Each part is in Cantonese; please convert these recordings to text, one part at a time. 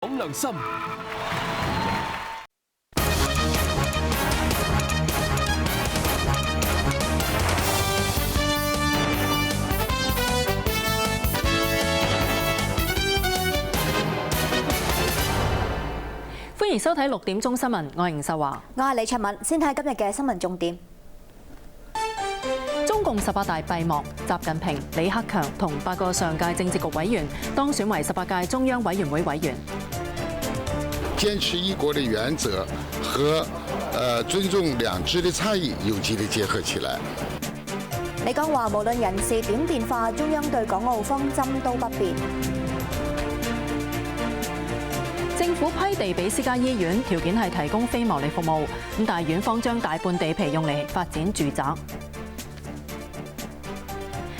講良心。歡迎收睇6點鐘新聞，我係吳秀華，我係李卓敏。先睇今日嘅新聞重點。中共18大閉幕，習近平、李克強同8個上屆政治局委員當選為18屆中央委員會委員。堅持一國的原則和尊重兩制的差異有機地結合起來。李剛話：無論人事點變化，中央對港澳方針都不變。政府批地俾私家醫院，條件係提供非牟利服務，咁但係院方將大半地皮用嚟發展住宅。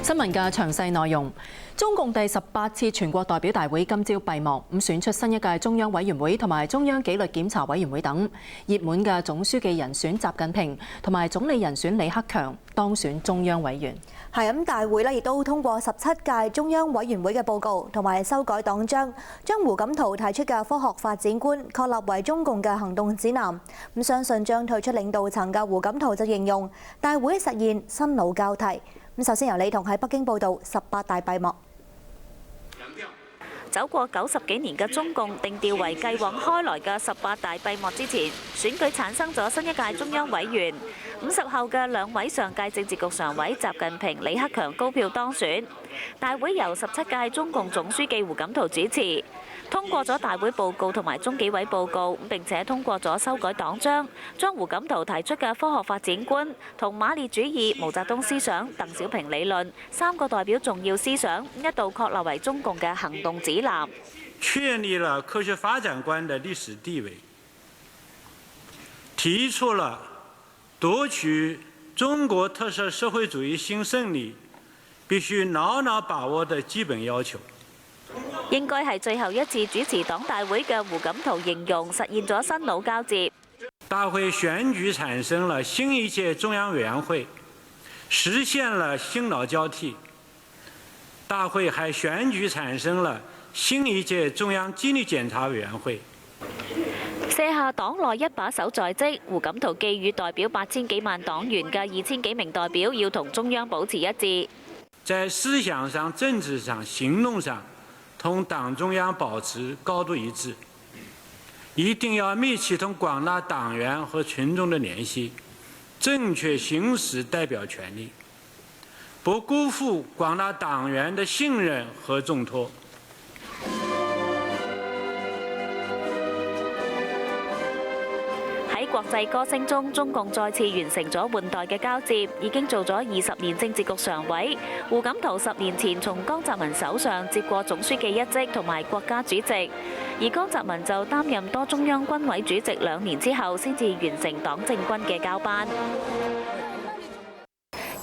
新聞嘅詳細內容。中共第18次全國代表大會今朝閉幕，咁選出新一屆中央委員會同埋中央紀律檢查委員會等。熱門嘅總書記人選習近平同埋總理人選李克強當選中央委員。係咁，大會咧亦都通過17屆中央委員會嘅報告，同埋修改黨章，將胡錦濤提出嘅科學發展觀確立為中共嘅行動指南。咁相信將退出領導層嘅胡錦濤就形容大會實現新老交替。咁首先由李彤喺北京報導18大閉幕。走過90幾年嘅中共定調為繼往開來嘅18大閉幕之前，選舉產生咗新一屆中央委員。50後嘅2位上屆政治局常委習近平、李克強高票當選。大會由17屆中共總書記胡錦濤主持，通過咗大會報告同埋中紀委報告，並且通過咗修改黨章，將胡錦濤提出嘅科學發展觀同馬列主義、毛澤東思想、鄧小平理論3個代表重要思想一度確立為中共嘅行動指南，確立了科學發展觀的歷史地位，提出了奪取中國特色社會主義新勝利必須牢牢把握的基本要求。應該係最後一次主持黨大會嘅胡錦濤形容實現咗新老交接。大會選舉產生了新一屆中央委員會，實現了新老交替。大會還選舉產生了新一屆中央紀律檢查委員會。卸下黨內一把手在職，胡錦濤寄語代表8000幾萬黨員嘅2000幾名代表要同中央保持一致，在思想上、政治上、行動上同黨中央保持高度一致，一定要密切同廣大黨員和群眾的聯繫，正確行使代表權利，不辜負廣大黨員的信任和重託。喺國際歌聲中，中共再次完成咗換代嘅交接，已經做咗20年政治局常委。胡錦濤10年前從江澤民手上接過總書記一職同埋國家主席，而江澤民就擔任多中央軍委主席2年之後，先至完成黨政軍嘅交班。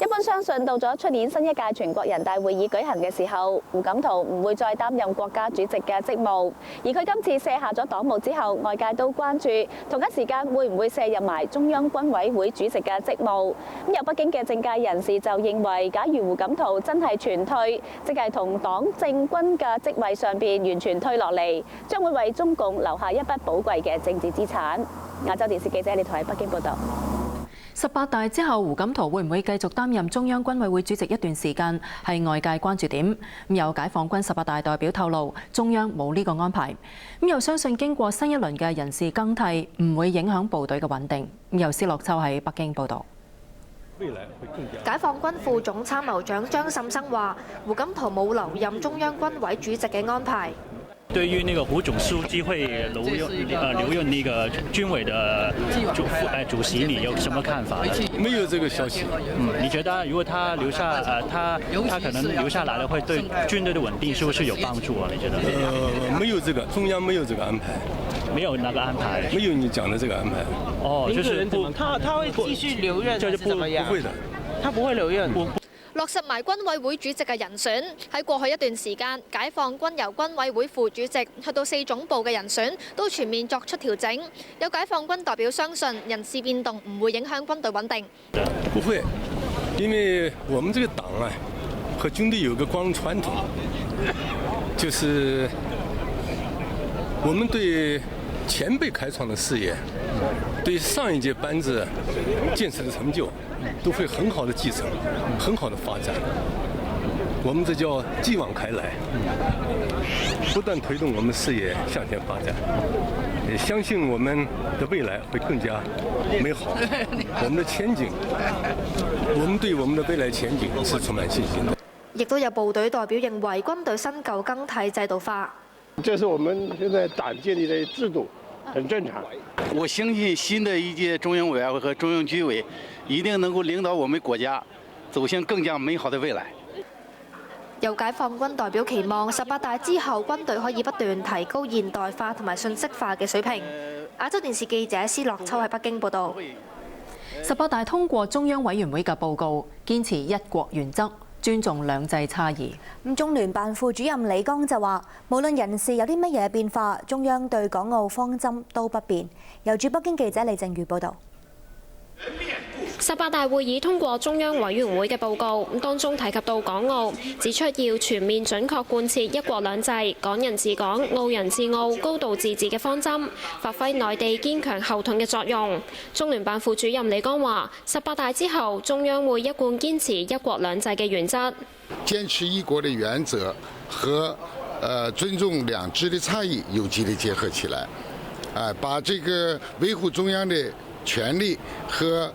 一般相信到咗出年新一屆全國人大會議舉行嘅時候，胡錦濤唔會再擔任國家主席嘅職務，而佢今次卸下咗黨務之後，外界都關注同一時間會唔會卸任埋中央軍委會主席嘅職務。咁有北京嘅政界人士就認為，假如胡錦濤真係全退，即係同黨政軍嘅職位上邊完全退落嚟，將會為中共留下一筆寶貴嘅政治資產。亞洲電視記者李彤喺北京報道。18大之後，胡錦濤會唔會繼續擔任中央軍委會主席一段時間，係外界關注點。有解放軍18大代表透露，中央冇呢個安排。又相信經過新一輪嘅人事更替，唔會影響部隊嘅穩定。由施樂秋喺北京報導。解放軍副總參謀長張慎生話：胡錦濤冇留任中央軍委主席嘅安排。對於那個胡總書記會留任那個軍委的主席，你有什麼看法？沒有這個消息。你覺得如果他留下，他可能留下來了，會對軍隊的穩定是不是有幫助啊？你覺得？沒有這個，中央沒有這個安排。沒有那個安排。沒有你講的這個安排。哦，就是不，他會繼續留任，就是不會的。他不會留任。落實埋軍委會主席嘅人選，喺過去一段時間，解放軍由軍委會副主席去到4總部嘅人選都全面作出調整。有解放軍代表相信人事變動唔會影響軍隊穩定。不會，因為我們這個黨啊，和軍隊有個光榮傳統，就是我们对前辈开创的事业，对上一届班子建设的成就，都会很好的继承，很好的发展。我们这叫继往开来，不断推动我们事业向前发展。也相信我们的未来会更加美好。我们的前景，我们对我们的未来前景是充满信心的。亦都有部隊代表認為軍隊新舊更替制度化。這是我們現在黨建立的制度，很正常。我相信新的一屆中央委員會和中央軍委一定能夠領導我們國家走向更加美好的未來。有解放軍代表期望18大之後，軍隊可以不斷提高現代化同埋信息化嘅水平。亞洲電視記者施樂秋喺北京報導。18大通過中央委員會嘅報告，堅持一國原則，尊重兩制差異。咁中聯辦副主任李剛就話：無論人事有啲乜嘢變化，中央對港澳方針都不變。由駐北京記者李靜瑜報導。18大會議通過中央委員會嘅報告，當中提及到港澳，指出要全面準確貫徹一國兩制、港人治港、澳人治澳、高度自治嘅方針，發揮內地堅強後盾嘅作用。中聯辦副主任李剛話：18大之後，中央會一貫堅持一國兩制嘅原則，堅持一國的原則和尊重兩制的差異有機的結合起來，把這個維護中央的權利和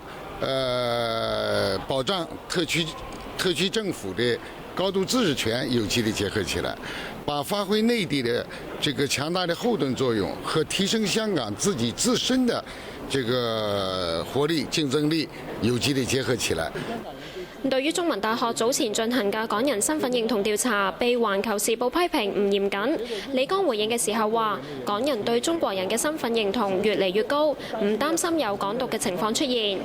保障特區政府的高度自治權有機的結合起來，把發揮內地的這個強大的後盾作用和提升香港自己自身的這個活力競爭力有機的結合起來。對於中文大學早前進行嘅港人身份認同調查，被《環球時報》批評唔嚴謹。李剛回應嘅時候話：港人對中國人嘅身份認同越嚟越高，唔擔心有港獨嘅情況出現。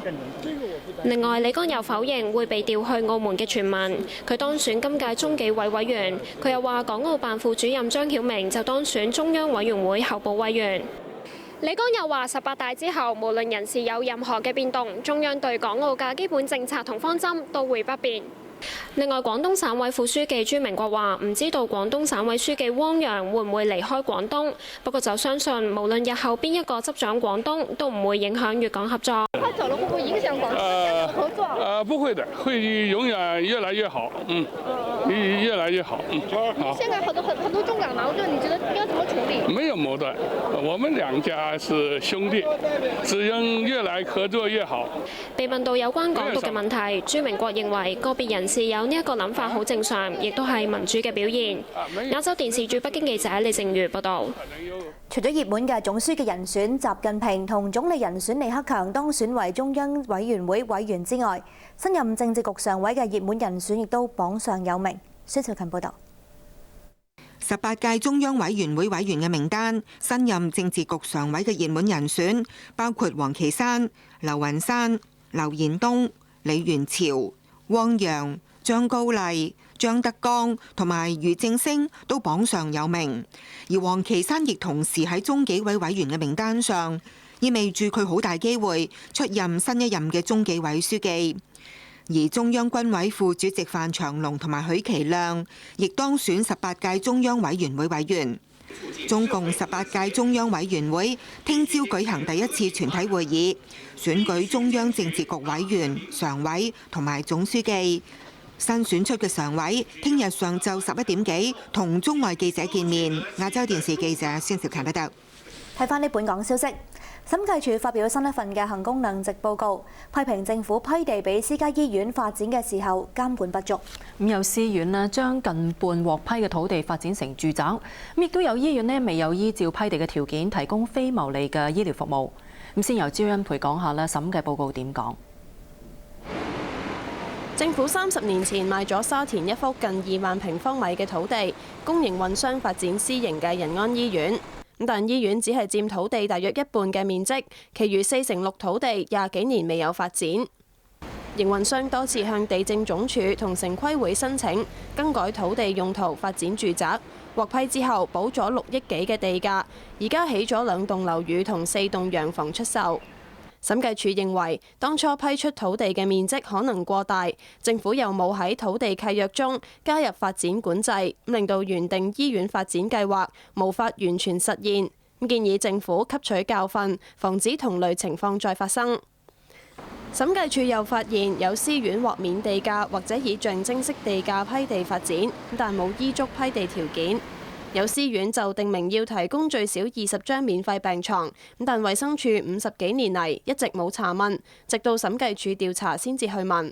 另外，李剛又否認會被調去澳門嘅傳聞。佢當選今屆中紀委委員。佢又話港澳辦副主任張曉明就當選中央委員會候補委員。李剛又話：18大之後，無論人事有任何嘅變動，中央對港澳嘅基本政策同方針都會不變。另外，廣東省委副書記朱明國話：唔知道廣東省委書記汪洋會唔會離開廣東，不過就相信無論日後邊一個執掌廣東，都唔會影響粵港合作。他走了會唔會影響廣東合作？不會的，會永遠越來越好，越來越好。好。現在很多中港矛盾，你覺得應該怎麼處理？沒有矛盾，我們兩家是兄弟，只應越來合作越好。被問到有關港獨嘅問題，朱明國認為個別人士有呢一個諗法好正常，亦都係民主嘅表現。亞洲電視駐北京記者李靜瑜報導。除咗熱門嘅總書記人選習近平同總理人選李克強當選為中央委員會委員之外，新任政治局常委嘅熱門人選亦都榜上有名。孫兆勤報導。18屆中央委員會委員嘅名單，新任政治局常委嘅熱門人選包括王岐山、劉雲山、劉延東、李源潮、汪洋、張高麗、張德江同埋俞正聲都榜上有名，而王岐山亦同時喺中紀委委員嘅名單上，意味住佢好大機會出任新一任嘅中紀委書記。而中央軍委副主席范長龍同埋許其亮亦當選18屆中央委員會委員。中共18屆中央委員會聽朝舉行第一次全體會議，選舉中央政治局委員、常委同埋總書記。新選出嘅常委聽日上晝11點幾同中外記者見面。亞洲電視記者孫兆勤報道。睇返呢本港消息，審計署發表新一份嘅行功能值報告，批評政府批地俾私家醫院發展嘅時候監管不足。咁有私院咧將近半獲批嘅土地發展成住宅，咁亦都有醫院咧未有依照批地嘅條件提供非牟利嘅醫療服務。咁先由招恩培講下咧審計報告點講。政府30年前賣咗沙田一幅近2萬平方米嘅土地，供營運商發展私營嘅仁安醫院。但醫院只係佔土地大約一半嘅面積，其餘4/6土地20幾年未有發展。營運商多次向地政總署同城規會申請更改土地用途發展住宅，獲批之後補咗6億幾嘅地價，而家起咗2棟樓宇同4棟洋房出售。審計署認為，當初批出土地嘅面積可能過大，政府又冇喺土地契約中加入發展管制，令到原定醫院發展計劃無法完全實現。建議政府吸取教訓，防止同類情況再發生。審計署又發現有私院獲免地價或者以象徵式地價批地發展，但冇依足批地條件。有私院就訂明要提供最少20張免費病床，但衛生署50幾年嚟一直冇查問，直到審計署調查先至去問。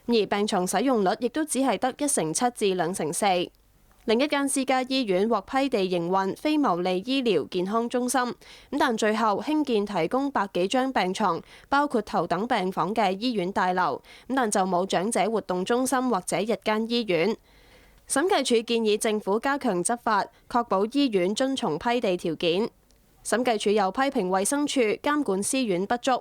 而病床使用率亦都只係得1/7至2/4。另一間私家醫院獲批地營運非牟利醫療健康中心，但最後興建提供100幾張病床，包括頭等病房嘅醫院大樓，但就冇長者活動中心或者日間醫院。審計署建議政府加強執法，確保醫院遵從批地條件。審計署又批評衛生署監管私院不足，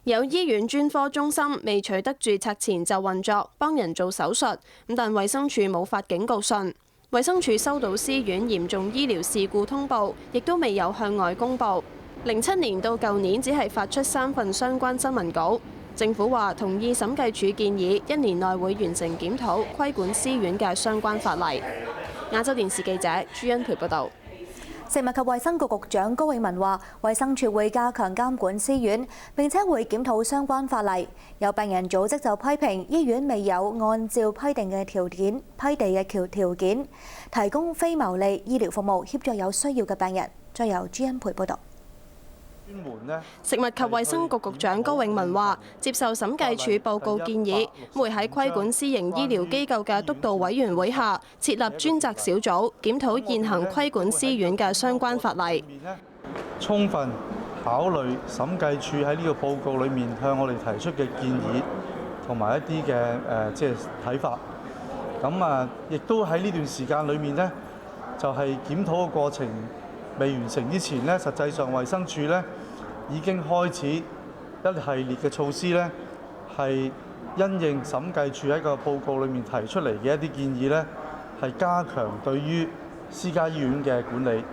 有醫院專科中心未取得註冊前就運作，幫人做手術，但衛生署冇發警告信。衛生署收到私院嚴重醫療事故通報，亦都未有向外公佈。07年到舊年只係發出3份相關新聞稿。政府話同意審計署建議，1年內會完成檢討規管私院嘅相關法例。亞洲電視記者朱欣培報導。食物及衛生局局長高永文話，衛生署會加強監管私院，並且會檢討相關法例。有病人組織就批評醫院未有按照批地嘅條件提供非牟利醫療服務，協助有需要嘅病人。再由朱欣培報導。食物及衛生局局長高永文話：接受審計署報告建議，會喺規管私營醫療機構嘅督導委員會下設立專責小組，檢討現行規管私院嘅相關法例。充分考慮審計署喺呢個報告裏面向我哋提出嘅建議同埋一啲嘅即係睇法。咁亦都喺呢段時間裏面呢，就係檢討嘅過程未完成之前呢，實際上衛生署呢已經開始一系列嘅措施呢，係因應審計署喺個報告裏面提出嚟嘅一啲建議呢，係加強對於私家醫院嘅管理。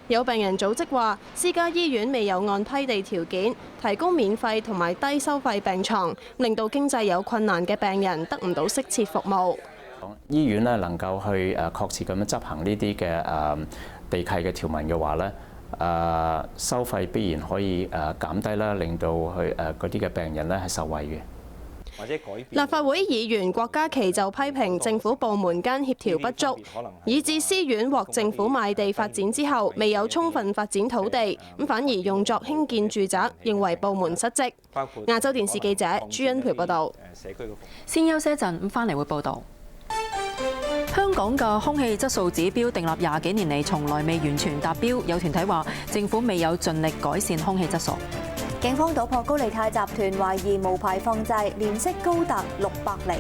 有病人組織話，私家醫院未有按批地條件提供免費同埋低收費病床，令到經濟有困難嘅病人得唔到適切服務。醫院呢能夠去確切咁樣執行呢啲嘅地契嘅條文嘅話呢，收費必然可以減低啦，令到佢嗰啲嘅病人呢係受惠嘅。或者改變。立法會議員郭家麒就批評政府部門間協調不足，以致私院獲政府賣地發展之後，未有充分發展土地，咁反而用作興建住宅，認為部門失職。亞洲電視記者朱欣培報導。先休息一陣，咁翻嚟會報導。香港嘅空氣質素指標訂立20幾年嚟，從來未完全達標。有團體話政府未有盡力改善空氣質素。警方搗破高利貸集團懷疑無牌放債，年息高達600厘。